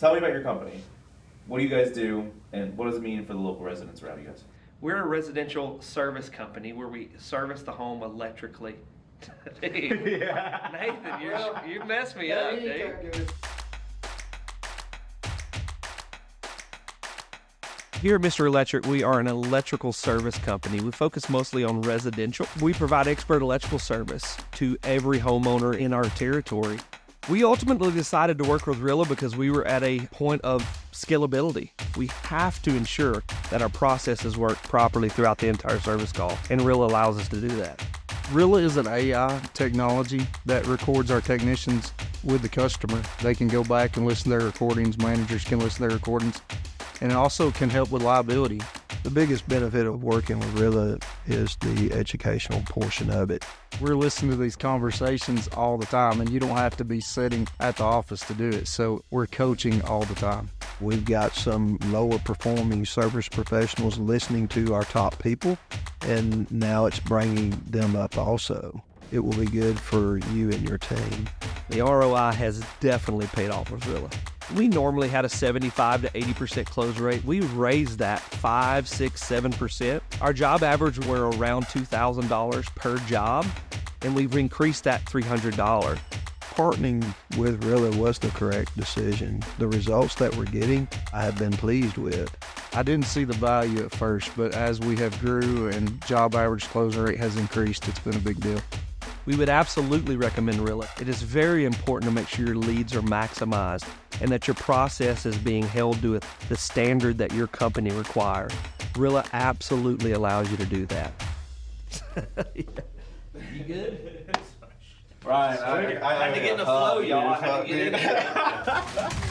tell me about your company. What do you guys do, and what does it mean for the local residents around you guys? We're a residential service company where we service the home electrically. Dude, Yeah. Nathan, you messed me up, dude. Here at Mr. Electric, we are an electrical service company. We focus mostly on residential. We provide expert electrical service to every homeowner in our territory. We ultimately decided to work with Rilla because we were at a point of scalability. We have to ensure that our processes work properly throughout the entire service call, and Rilla allows us to do that. Rilla is an AI technology that records our technicians with the customer. They can go back and listen to their recordings. Managers can listen to their recordings. And it also can help with liability. The biggest benefit of working with Rilla is the educational portion of it. We're listening to these conversations all the time, and you don't have to be sitting at the office to do it. So we're coaching all the time. We've got some lower performing service professionals listening to our top people, and now it's bringing them up also. It will be good for you and your team. The ROI has definitely paid off with Rilla. We normally had a 75 to 80% close rate. We raised that 5, 6, 7%. Our job average were around $2,000 per job, and we've increased that $300. Partnering with Rilla was the correct decision. The results that we're getting, I have been pleased with. I didn't see the value at first, but as we have grew and job average close rate has increased, it's been a big deal. We would absolutely recommend Rilla. It is very important to make sure your leads are maximized and that your process is being held to the standard that your company requires. Rilla absolutely allows you to do that. You good? Brian, I had to get in the flow, y'all. I had to get in there.